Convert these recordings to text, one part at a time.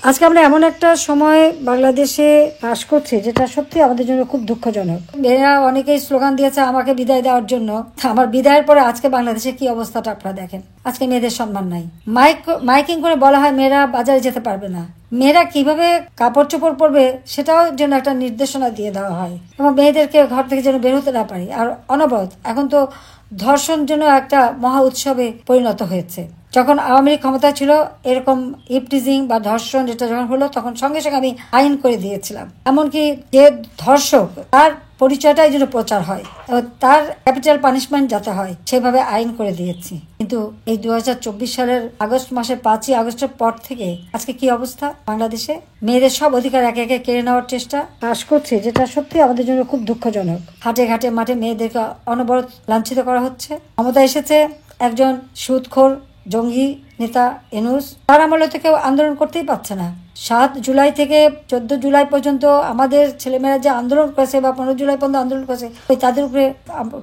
আজকে আমরা এমন একটা সময় বাংলাদেশে বাস করছি যেটা সত্যি আমাদের জন্য খুব দুঃখজনক। মেয়েরা অনেকেই স্লোগান দিয়েছে আমাকে বিদায় দেওয়ার জন্য। আমার বিদায়ের পরে আজকে বাংলাদেশে কি অবস্থাটা আপনারা দেখেন। আজকে মেয়েদের সম্মান নাই। মাইকিং করে বলা হয় মেয়েরা বাজারে যেতে পারবে না। মেয়েরা কিভাবে কাপড় চোপড় পরবে সেটাও যেন একটা নির্দেশনা দিয়ে দেওয়া হয় এবং মেয়েদেরকে ঘর থেকে যেন বের হতে না পারি। আর অনবরত এখন তো ধর্ষণ যেন একটা মহা উৎসবে পরিণত হয়েছে। যখন আওয়ামী লীগ ক্ষমতা ছিল এরকম ইপটিজিং বা ধর্ষণ যেটা যখন হলো তখন সঙ্গে সঙ্গে আমি আইন করে দিয়েছিলাম, এমনকি যে ধর্ষক তার পরিচয়টাই যেন প্রচার হয় এবং তার ক্যাপিটাল পানিশমেন্ট যাতে হয় সেভাবে আইন করে দিয়েছি। কিন্তু এই 2024 সালের আগস্ট মাসের 5ই আগস্টের পর থেকে আজকে কি অবস্থা বাংলাদেশে। মেয়েদের সব অধিকার একে একে কেড়ে নেওয়ার চেষ্টা পাশ করছে, যেটা সত্যি আমাদের জন্য খুব দুঃখজনক। হাটে ঘাটে মাঠে মেয়েদেরকে অনবরত লাঞ্ছিত করা হচ্ছে। ক্ষমতা এসেছে একজন সুদখোর জঙ্গি নেতা ইউনূস, তার আমলে তো কেউ আন্দোলন করতেই পারছে না। 7 জুলাই থেকে 14 জুলাই পর্যন্ত আমাদের ছেলেমেয়েরা যে আন্দোলন করেছে বা 15 জুলাই পর্যন্ত আন্দোলন করেছে ওই তাদের উপরে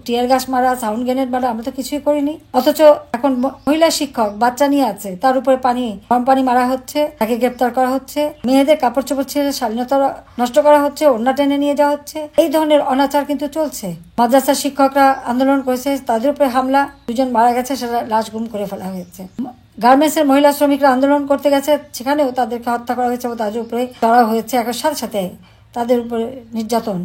টিয়ার গ্যাস মারা, সাউন্ড গ্রেনেড মারা, আমরা তো কিছুই করিনি। অথচ এখন মহিলা শিক্ষক বাচ্চা নিয়ে আছে, তার উপরে গরম পানি মারা হচ্ছে, তাকে গ্রেপ্তার করা হচ্ছে। মেয়েদের কাপড় চোপড় ছেড়ে স্বাধীনতা নষ্ট করা হচ্ছে, ওড়না টেনে নিয়ে যাওয়া হচ্ছে। এই ধরনের অনাচার কিন্তু চলছে। মাদ্রাসার শিক্ষকরা আন্দোলন করেছে, তাদের উপরে হামলা, 2 জন মারা গেছে, সেটা লাশ গুম করে ফেলা হয়েছে। গার্মেন্টসের মহিলা শ্রমিকরা আন্দোলন করতে গেছে, সেখানেও তাদেরকে হত্যা করা হয়েছে এবং তাদের উপরে চড়া হয়েছে। একর সাথে সাথে তাদের উপরে নির্যাতন।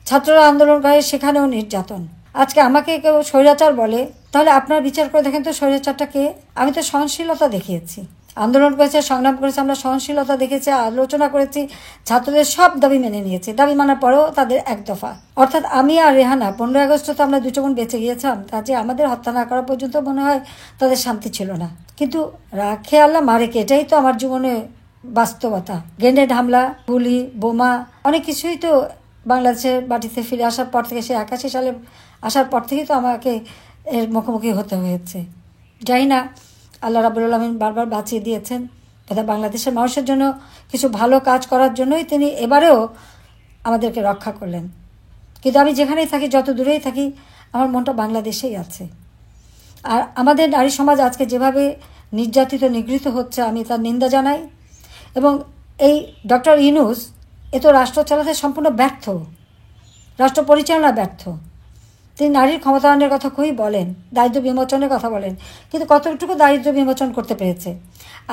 ছাত্ররা আন্দোলন করে, সেখানেও নির্যাতন। আজকে আমাকে কেউ স্বৈরাচার বলে, তাহলে আপনারা বিচার করে দেখেন তো স্বৈরাচারটা কে। আমি তো সহনশীলতা দেখিয়েছি, আন্দোলন করেছে, সংগ্রাম করেছে, আমরা সহনশীলতা দেখেছি, আলোচনা করেছি, ছাত্রদের সব দাবি মেনে নিয়েছি। দাবি মানার পরেও তাদের এক দফা, অর্থাৎ আমি আর রেহানা 15 আগস্ট তো আমরা 2 বোন বেঁচে গিয়েছিলাম, কাজে আমাদের হত্যা না করা পর্যন্ত মনে হয় তাদের শান্তি ছিল না। কিন্তু রাখে আল্লাহ মারে কে, এটাই তো আমার জীবনে বাস্তবতা। গ্রেনেড হামলা, গুলি, বোমা, অনেক কিছুই তো বাংলাদেশের বাটিতে ফিরে আসার পর থেকে, সে 81 সালে আসার পর থেকেই তো আমাকে এর মুখোমুখি হতে হয়েছে। যাই না, আল্লাহ রাব্বুল আলামিন বারবার বাঁচিয়ে দিয়েছেন। এটা বাংলাদেশের মানুষের জন্য কিছু ভালো কাজ করার জন্যই তিনি এবারেও আমাদেরকে রক্ষা করলেন। কিন্তু আমি যেখানেই থাকি, যত দূরেই থাকি, আমার মনটা বাংলাদেশেই আছে। আর আমাদের নারী সমাজ আজকে যেভাবে নির্যাতিত নিগৃহীত হচ্ছে, আমি তার নিন্দা জানাই। এবং এই ডক্টর ইউনূস এ তো রাষ্ট্র চালাতে সম্পূর্ণ ব্যর্থ, রাষ্ট্র পরিচালনা ব্যর্থ। তিনি নারীর ক্ষমতায়নের কথা খুবই বলেন, দারিদ্র্য বিমোচনের কথা বলেন, কিন্তু কতটুকু দারিদ্র্য বিমোচন করতে পেরেছে।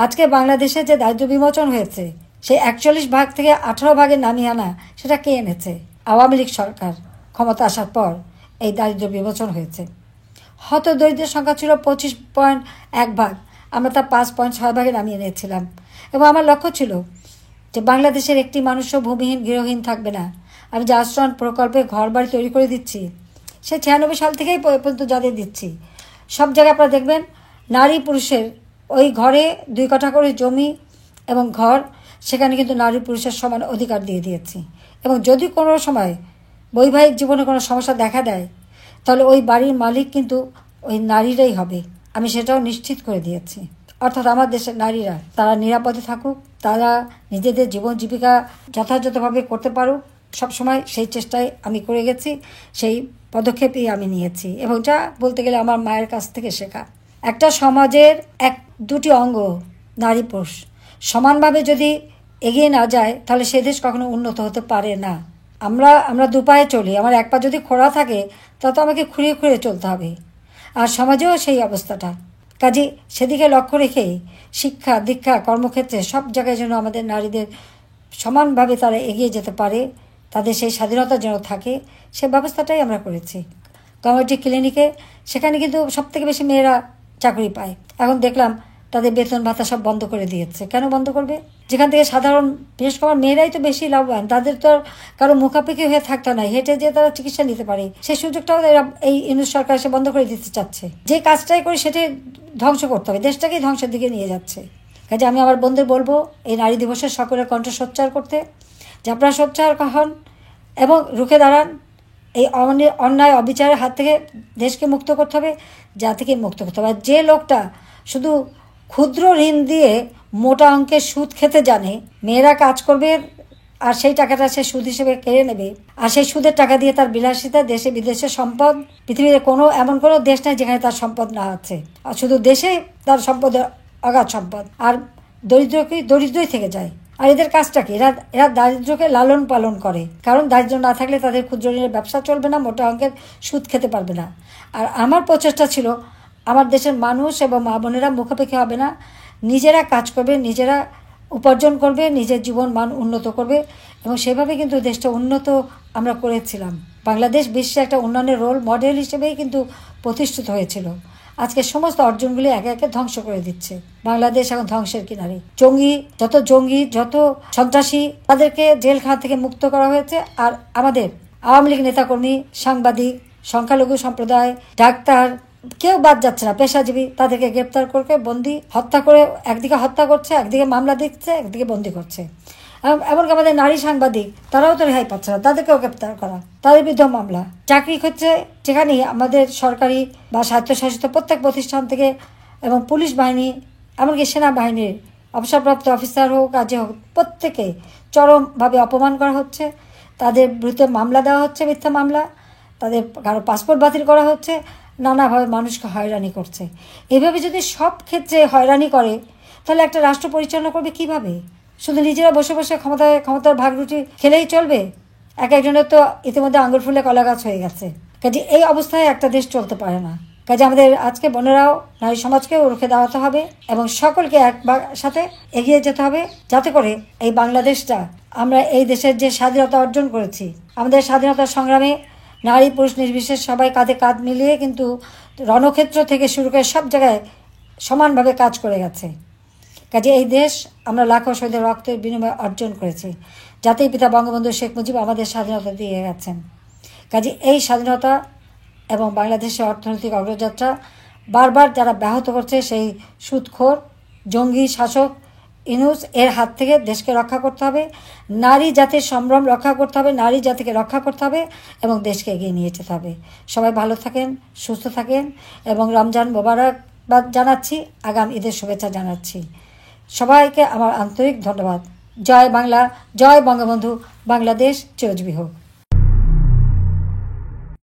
আজকে বাংলাদেশে যে দারিদ্র্য বিমোচন হয়েছে, সেই 41 ভাগ থেকে 18 ভাগে নামিয়ে আনা, সেটা কে এনেছে? আওয়ামী লীগ সরকার ক্ষমতা আসার পর এই দারিদ্র্য বিমোচন হয়েছে। হত দরিদ্রের সংখ্যা ছিল 25.1 ভাগ, আমরা তা 5.6 ভাগে নামিয়ে নিয়েছিলাম। এবং আমার লক্ষ্য ছিল যে বাংলাদেশের একটি মানুষও ভূমিহীন গৃহহীন থাকবে না। আমি যে আশ্রয়ণ প্রকল্পে ঘর বাড়ি তৈরি করে দিচ্ছি, সে 96 সাল থেকেই পর্যন্ত যাদের দিচ্ছি, সব জায়গায় আপনারা দেখবেন নারী পুরুষের ওই ঘরে 2 কাঠা করে জমি এবং ঘর, সেখানে কিন্তু নারী পুরুষের সমান অধিকার দিয়ে দিয়েছি। এবং যদি কোনো সময় বৈবাহিক জীবনে কোনো সমস্যা দেখা দেয়, তাহলে ওই বাড়ির মালিক কিন্তু ওই নারীরাই হবে, আমি সেটাও নিশ্চিত করে দিয়েছি। অর্থাৎ আমার দেশের নারীরা তারা নিরাপদে থাকুক, তারা নিজেদের জীবন জীবিকা যথাযথভাবে করতে পারুক, সবসময় সেই চেষ্টায় আমি করে গেছি, সেই পদক্ষেপই আমি নিয়েছি। এবং যা বলতে গেলে আমার মায়ের কাছ থেকে শেখা। একটা সমাজের 2টি অঙ্গ নারী পুরুষ সমানভাবে যদি এগিয়ে না যায়, তাহলে সে দেশ কখনো উন্নত হতে পারে না। আমরা 2 পায়ে চলি, আমার 1 পা যদি খোঁড়া থাকে তা তো আমাকে খুঁড়িয়ে খুঁড়িয়ে চলতে হবে। আর সমাজেও সেই অবস্থাটা, কাজে সেদিকে লক্ষ্য রেখেই শিক্ষা দীক্ষা কর্মক্ষেত্রে সব জায়গায় যেন আমাদের নারীদের সমানভাবে তারা এগিয়ে যেতে পারে, তাদের সেই স্বাধীনতা যেন থাকে, সে ব্যবস্থাটাই আমরা করেছি। কমিউনিটি ক্লিনিকে সেখানে কিন্তু সবথেকে বেশি মেয়েরা চাকরি পায়। এখন দেখলাম তাদের বেতন ভাতা সব বন্ধ করে দিয়েছে। কেন বন্ধ করবে? যেখান থেকে সাধারণ, বিশেষ করে মেয়েরাই তো বেশি লাভবান, তাদের তো কারো মুখাপেক্ষি হয়ে থাকতে নাই, হেঁটে যে তারা চিকিৎসা নিতে পারে, সেই সুযোগটাও এই ইউনূস সরকার এসে বন্ধ করে দিতে চাচ্ছে। যে কাজটাই করি সেটাই ধ্বংস করতে হবে, দেশটাকেই ধ্বংসের দিকে নিয়ে যাচ্ছে। কাজে আমি আমার বোনদের বলবো এই নারী দিবসের সকলের কণ্ঠ সোচ্চার করতে, যে আপনারা সোচ্চার হন এবং রুখে দাঁড়ান। এই অন্যায় অবিচারের হাত থেকে দেশকে মুক্ত করতে হবে, জাতিকে মুক্ত করতে হবে। যে লোকটা শুধু ক্ষুদ্র ঋণ দিয়ে মোটা অঙ্কের সুদ খেতে জানে, মেয়েরা কাজ করবে আর সেই টাকাটা সে সুদ হিসেবে কেড়ে নেবে, আর সেই সুদের টাকা দিয়ে তার বিলাসিতা, দেশে বিদেশে সম্পদ, পৃথিবীর এমন কোনো দেশ নাই যেখানে তার সম্পদ না আছে। আর শুধু দেশে তার সম্পদের অগাধ সম্পদ, আর দরিদ্রই থেকে যায়। আর এদের কাজটা কি? এরা এরা দারিদ্র্যকে লালন পালন করে, কারণ দারিদ্র্য না থাকলে তাদের ক্ষুদ্র ঋণের ব্যবসা চলবে না, মোটা অঙ্কের সুদ খেতে পারবে না। আর আমার প্রচেষ্টা ছিল আমার দেশের মানুষ এবং মা বোনেরা মুখাপেক্ষি হবে না, নিজেরা কাজ করবে, নিজেরা উপার্জন করবে, নিজের জীবন মান উন্নত করবে, এবং সেভাবে কিন্তু দেশটা উন্নত আমরা করেছিলাম। বাংলাদেশ বিশ্বে একটা উন্নয়নের রোল মডেল হিসেবেই কিন্তু প্রতিষ্ঠিত হয়েছিল। আজকে সমস্ত অর্জনগুলি একে একে ধ্বংস করে দিচ্ছে। বাংলাদেশ এখন ধ্বংসের কিনারে। জঙ্গি যত সন্ত্রাসী তাদেরকে জেলখানা থেকে মুক্ত করা হয়েছে। আর আমাদের আওয়ামী লীগ নেতাকর্মী, সাংবাদিক, সংখ্যালঘু সম্প্রদায়, ডাক্তার, কেউ বাদ যাচ্ছে না। পেশাজীবী তাদেরকে গ্রেপ্তার করে বন্দি, হত্যা করে, একদিকে হত্যা করছে, একদিকে মামলা দিচ্ছে, একদিকে বন্দি করছে। এমনকি আমাদের নারী সাংবাদিক তারাও তো রেহাই পাচ্ছে না, তাদেরকেও গ্রেপ্তার করা, তাদের বিরুদ্ধে মামলা। চাকরি হচ্ছে যেখানেই আমাদের সরকারি বা স্বায়ত্তশাসিত প্রত্যেক প্রতিষ্ঠান থেকে, এবং পুলিশ বাহিনী, এমনকি সেনাবাহিনীর অবসরপ্রাপ্ত অফিসার হোক, কাজে হোক, প্রত্যেকে চরমভাবে অপমান করা হচ্ছে। তাদের বিরুদ্ধে মামলা দেওয়া হচ্ছে, মিথ্যা মামলা, তাদের কারো পাসপোর্ট বাতিল করা হচ্ছে, নানাভাবে মানুষকে হয়রানি করছে। এভাবে যদি সব ক্ষেত্রে হয়রানি করে, তাহলে একটা রাষ্ট্র পরিচালনা করবে কিভাবে? শুধু নিজেরা বসে বসে ক্ষমতার ভাগরুটি খেলেই চলবে? এক একজনের তো ইতিমধ্যে আঙুল ফুলে কলা গাছ হয়ে গেছে। কাজে এই অবস্থায় একটা দেশ চলতে পারে না। কাজে আমাদের আজকে বোনেরাও নারী সমাজকেও রুখে দাঁড়াতে হবে এবং সকলকে সাথে এগিয়ে যেতে হবে, যাতে করে এই বাংলাদেশটা, আমরা এই দেশের যে স্বাধীনতা অর্জন করেছি, আমাদের স্বাধীনতা সংগ্রামে নারী পুরুষ নির্বিশেষে সবাই কাঁধে কাঁধ মিলিয়ে কিন্তু রণক্ষেত্র থেকে শুরু করে সব জায়গায় সমানভাবে কাজ করে গেছে। কাজে এই দেশ আমরা লাখো শহীদের রক্তের বিনিময়ে অর্জন করেছি। জাতির পিতা বঙ্গবন্ধু শেখ মুজিব আমাদের স্বাধীনতা দিয়ে গেছেন। কাজে এই স্বাধীনতা এবং বাংলাদেশের অর্থনৈতিক অগ্রযাত্রা বারবার যারা ব্যাহত করছে, সেই সুদখোর জঙ্গি শাসক ইউনূস এর হাত থেকে দেশকে রক্ষা করতে হবে। নারী জাতির সম্ভ্রম রক্ষা করতে হবে, নারী জাতিকে রক্ষা করতে হবে এবং দেশকে এগিয়ে নিয়ে যেতে হবে। সবাই ভালো থাকেন, সুস্থ থাকেন এবং রমজান মোবারকবাদ জানাচ্ছি, আগাম ঈদের শুভেচ্ছা জানাচ্ছি। সবাইকে আমার আন্তরিক ধন্যবাদ। জয় বাংলা, জয় বঙ্গবন্ধু, বাংলাদেশ চিরজীবী হোক।